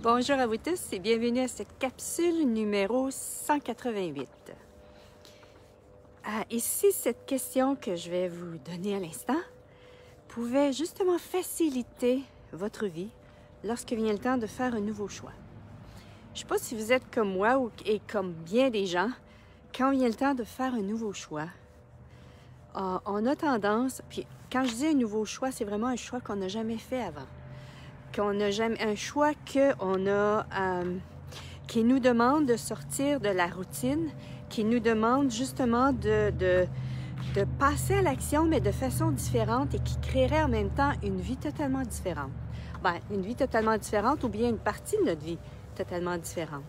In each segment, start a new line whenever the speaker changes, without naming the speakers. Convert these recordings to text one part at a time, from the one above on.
Bonjour à vous tous et bienvenue à cette capsule numéro 188. Ici, cette question que je vais vous donner à l'instant pouvait justement faciliter votre vie lorsque vient le temps de faire un nouveau choix. Je ne sais pas si vous êtes comme moi et comme bien des gens, quand vient le temps de faire un nouveau choix, on a tendance, puis quand je dis un nouveau choix, c'est vraiment un choix qu'on n'a jamais fait avant. Qu'on n'a jamais, un choix qui nous demande de sortir de la routine, qui nous demande justement de passer à l'action, mais de façon différente et qui créerait en même temps une vie totalement différente. Bien, une vie totalement différente ou bien une partie de notre vie totalement différente.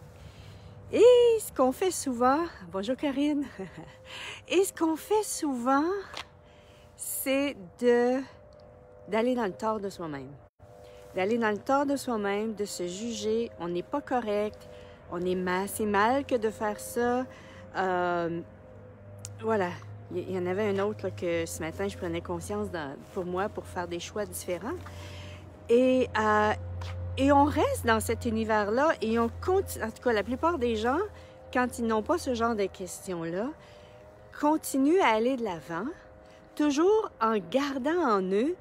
Et ce qu'on fait souvent, bonjour Karine, et ce qu'on fait souvent, c'est d'aller dans le tort de soi-même. D'aller dans le tort de soi-même, de se juger, on n'est pas correct, on est mal, c'est mal que de faire ça. Voilà, il y en avait un autre là, que ce matin, je prenais conscience pour moi pour faire des choix différents. Et on reste dans cet univers-là et on continue, en tout cas la plupart des gens, quand ils n'ont pas ce genre de questions-là, continuent à aller de l'avant, toujours en gardant en eux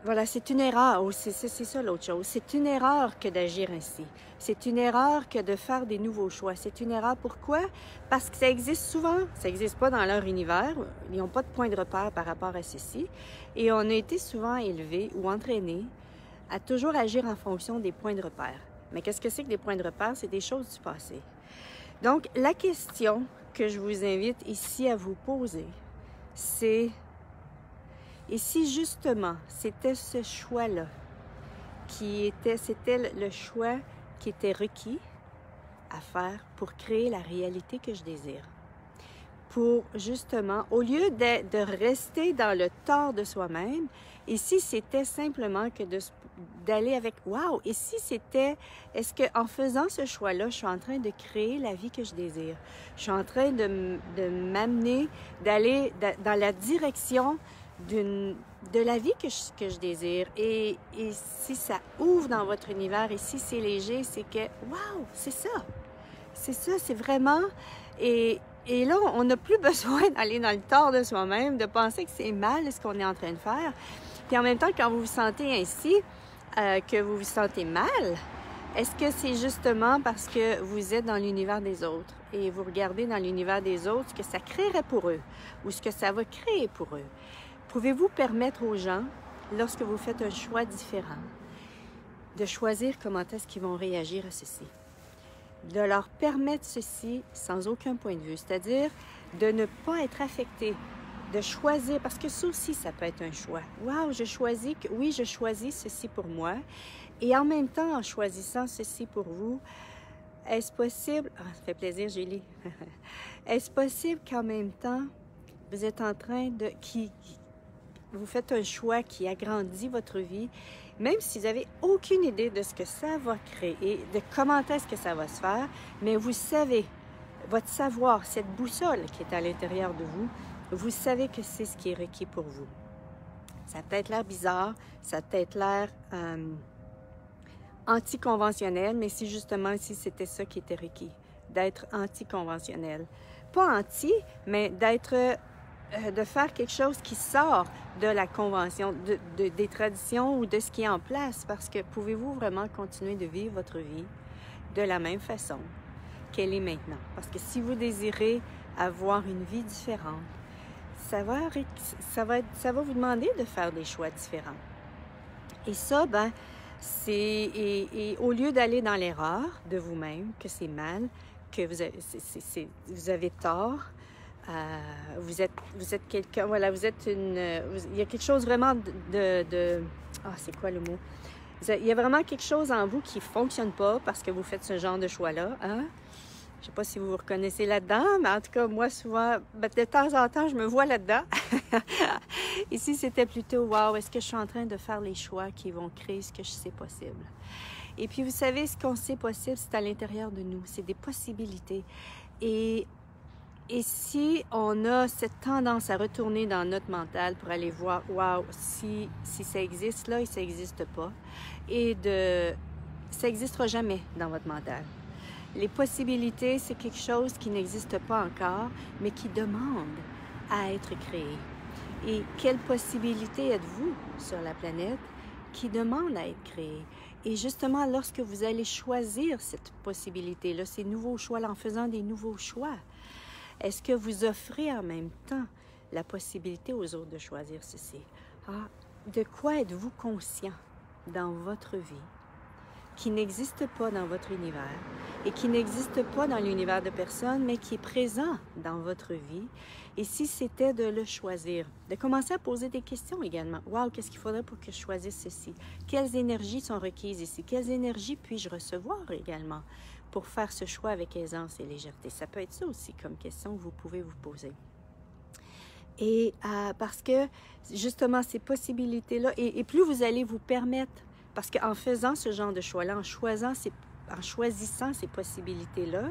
voilà, c'est une erreur, c'est ça l'autre chose. C'est une erreur que d'agir ainsi. C'est une erreur que de faire des nouveaux choix. C'est une erreur, pourquoi? Parce que ça existe souvent, ça n'existe pas dans leur univers, ils n'ont pas de point de repère par rapport à ceci. Et on a été souvent élevés ou entraînés à toujours agir en fonction des points de repère. Mais qu'est-ce que c'est que des points de repère? C'est des choses du passé. Donc, la question que je vous invite ici à vous poser, c'est... Et si justement, c'était ce choix-là c'était le choix qui était requis à faire pour créer la réalité que je désire. Pour justement, au lieu de rester dans le tort de soi-même, et si c'était simplement que d'aller avec « wow », et si c'était, est-ce qu'en faisant ce choix-là, je suis en train de créer la vie que je désire? Je suis en train de m'amener, d'aller dans la direction de la vie que je désire. Et si ça ouvre dans votre univers, et si c'est léger, c'est que « wow », c'est ça. C'est ça, c'est vraiment... Et là, on n'a plus besoin d'aller dans le tort de soi-même, de penser que c'est mal ce qu'on est en train de faire. Puis en même temps, quand vous vous sentez ainsi, que vous vous sentez mal, est-ce que c'est justement parce que vous êtes dans l'univers des autres et vous regardez dans l'univers des autres ce que ça créerait pour eux ou ce que ça va créer pour eux? Pouvez-vous permettre aux gens, lorsque vous faites un choix différent, de choisir comment est-ce qu'ils vont réagir à ceci? De leur permettre ceci sans aucun point de vue, c'est-à-dire de ne pas être affecté, de choisir, parce que ça aussi, ça peut être un choix. Wow, je choisis ceci pour moi, et en même temps, en choisissant ceci pour vous, est-ce possible, ça fait plaisir Julie, est-ce possible qu'en même temps, vous êtes en train vous faites un choix qui agrandit votre vie, même si vous n'avez aucune idée de ce que ça va créer, de comment est-ce que ça va se faire, mais vous savez, votre savoir, cette boussole qui est à l'intérieur de vous, vous savez que c'est ce qui est requis pour vous. Ça a peut-être l'air bizarre, ça a peut-être l'air anticonventionnel, mais si justement, si c'était ça qui était requis, d'être anticonventionnel. Pas anti, mais de faire quelque chose qui sort de la convention, des traditions ou de ce qui est en place, parce que pouvez-vous vraiment continuer de vivre votre vie de la même façon qu'elle est maintenant? Parce que si vous désirez avoir une vie différente, ça va vous demander de faire des choix différents. Et ça, ben, et au lieu d'aller dans l'erreur de vous-même, que c'est mal, que vous avez tort, vous êtes quelqu'un, voilà, il y a quelque chose vraiment c'est quoi le mot? Il y a vraiment quelque chose en vous qui ne fonctionne pas parce que vous faites ce genre de choix-là, hein? Je ne sais pas si vous vous reconnaissez là-dedans, mais en tout cas, moi, souvent, de temps en temps, je me vois là-dedans. Ici, c'était plutôt, wow, est-ce que je suis en train de faire les choix qui vont créer ce que je sais possible? Et puis, vous savez, ce qu'on sait possible, c'est à l'intérieur de nous. C'est des possibilités. Et Et si on a cette tendance à retourner dans notre mental pour aller voir, wow, si ça existe là et ça n'existe pas, ça n'existera jamais dans votre mental. Les possibilités, c'est quelque chose qui n'existe pas encore, mais qui demande à être créé. Et quelle possibilité êtes-vous sur la planète qui demande à être créée? Et justement, lorsque vous allez choisir cette possibilité-là, ces nouveaux choix-là, en faisant des nouveaux choix, est-ce que vous offrez en même temps la possibilité aux autres de choisir ceci? Ah, de quoi êtes-vous conscient dans votre vie qui n'existe pas dans votre univers et qui n'existe pas dans l'univers de personnes, mais qui est présent dans votre vie? Et si c'était de le choisir, de commencer à poser des questions également. Wow, qu'est-ce qu'il faudrait pour que je choisisse ceci? Quelles énergies sont requises ici? Quelles énergies puis-je recevoir également pour faire ce choix avec aisance et légèreté? Ça peut être ça aussi comme question que vous pouvez vous poser. Et parce que justement ces possibilités-là, et plus vous allez vous permettre, parce qu'en faisant ce genre de choix-là, en choisissant ces possibilités-là,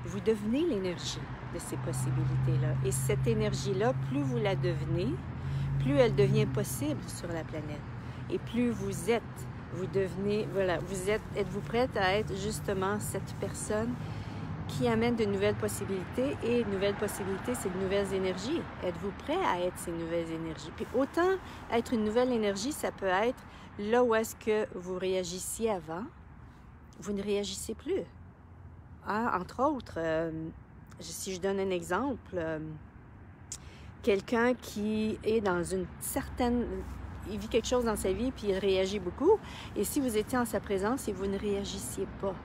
vous devenez l'énergie de ces possibilités-là. Et cette énergie-là, plus vous la devenez, plus elle devient possible sur la planète. Et plus vous êtes, vous devenez, voilà, êtes-vous prête à être justement cette personne qui amène de nouvelles possibilités? Et nouvelles possibilités, c'est de nouvelles énergies. Êtes-vous prêt à être ces nouvelles énergies? Puis autant être une nouvelle énergie, ça peut être là où est-ce que vous réagissiez avant, vous ne réagissez plus. Ah, entre autres, si je donne un exemple, quelqu'un qui est dans une certaine... Il vit quelque chose dans sa vie, puis il réagit beaucoup. Et si vous étiez en sa présence et vous ne réagissiez pas,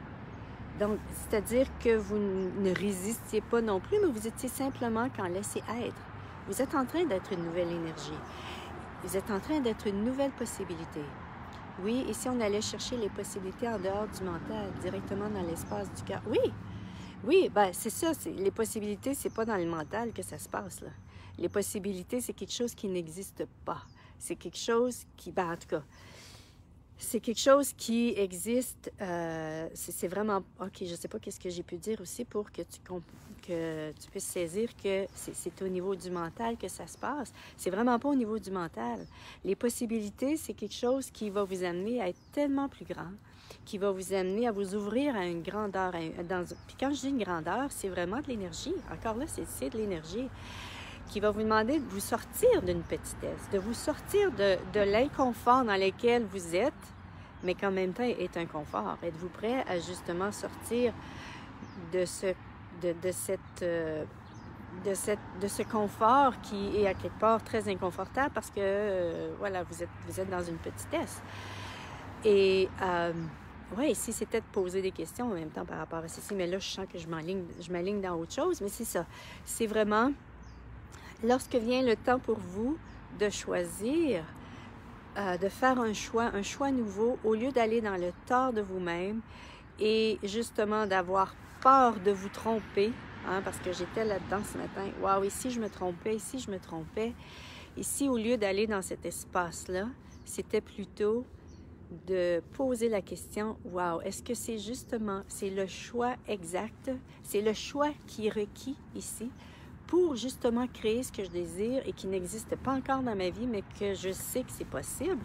donc, c'est-à-dire que vous ne résistiez pas non plus, mais vous étiez simplement qu'en laisser être. Vous êtes en train d'être une nouvelle énergie. Vous êtes en train d'être une nouvelle possibilité. Oui, et si on allait chercher les possibilités en dehors du mental, directement dans l'espace du cœur? Oui, oui, ben c'est ça. Les possibilités, c'est pas dans le mental que ça se passe, là. Les possibilités, c'est quelque chose qui n'existe pas. C'est quelque chose qui, ben en tout cas, c'est quelque chose qui existe, c'est vraiment... OK, je ne sais pas qu'est-ce que j'ai pu dire aussi pour que tu puisses saisir que c'est au niveau du mental que ça se passe. C'est vraiment pas au niveau du mental. Les possibilités, c'est quelque chose qui va vous amener à être tellement plus grand, qui va vous amener à vous ouvrir à une grandeur. Puis quand je dis une grandeur, c'est vraiment de l'énergie. Encore là, c'est de l'énergie qui va vous demander de vous sortir d'une petitesse, de vous sortir de l'inconfort dans lequel vous êtes, mais qu'en même temps est un confort. Êtes-vous prêt à justement sortir de ce confort qui est à quelque part très inconfortable parce que, voilà, vous êtes dans une petitesse. Et, oui, ici, c'était de poser des questions en même temps par rapport à ceci, mais là, je sens que je m'aligne dans autre chose, mais c'est ça. C'est vraiment... Lorsque vient le temps pour vous de choisir, de faire un choix nouveau, au lieu d'aller dans le tort de vous-même et justement d'avoir peur de vous tromper, hein, parce que j'étais là-dedans ce matin, « Wow, ici je me trompais, ici je me trompais ». Ici, au lieu d'aller dans cet espace-là, c'était plutôt de poser la question, « Wow, est-ce que c'est justement, c'est le choix exact, c'est le choix qui est requis ici ?» pour justement créer ce que je désire et qui n'existe pas encore dans ma vie, mais que je sais que c'est possible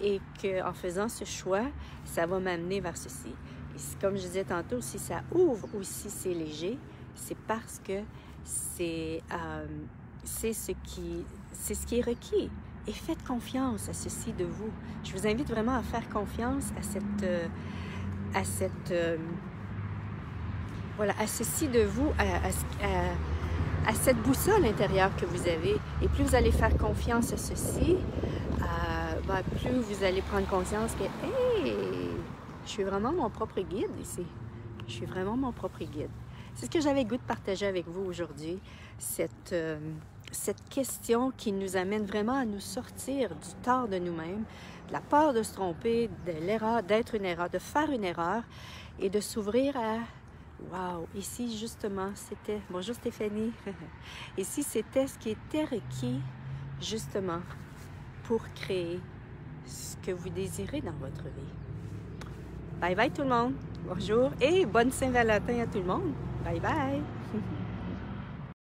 et qu'en faisant ce choix, ça va m'amener vers ceci. Et comme je disais tantôt, si ça ouvre ou si c'est léger, c'est parce que c'est ce qui est requis. Et faites confiance à ceci de vous. Je vous invite vraiment à faire confiance à ceci de vous, à cette boussole intérieure que vous avez. Et plus vous allez faire confiance à ceci, plus vous allez prendre conscience que, hey, je suis vraiment mon propre guide ici. Je suis vraiment mon propre guide. C'est ce que j'avais le goût de partager avec vous aujourd'hui, cette question qui nous amène vraiment à nous sortir du tort de nous-mêmes, de la peur de se tromper, de l'erreur, d'être une erreur, de faire une erreur et de s'ouvrir à... Wow! Ici, justement, c'était... Bonjour Stéphanie! Ici, c'était ce qui était requis, justement, pour créer ce que vous désirez dans votre vie. Bye bye tout le monde! Bonjour et bonne Saint-Valentin à tout le monde! Bye bye!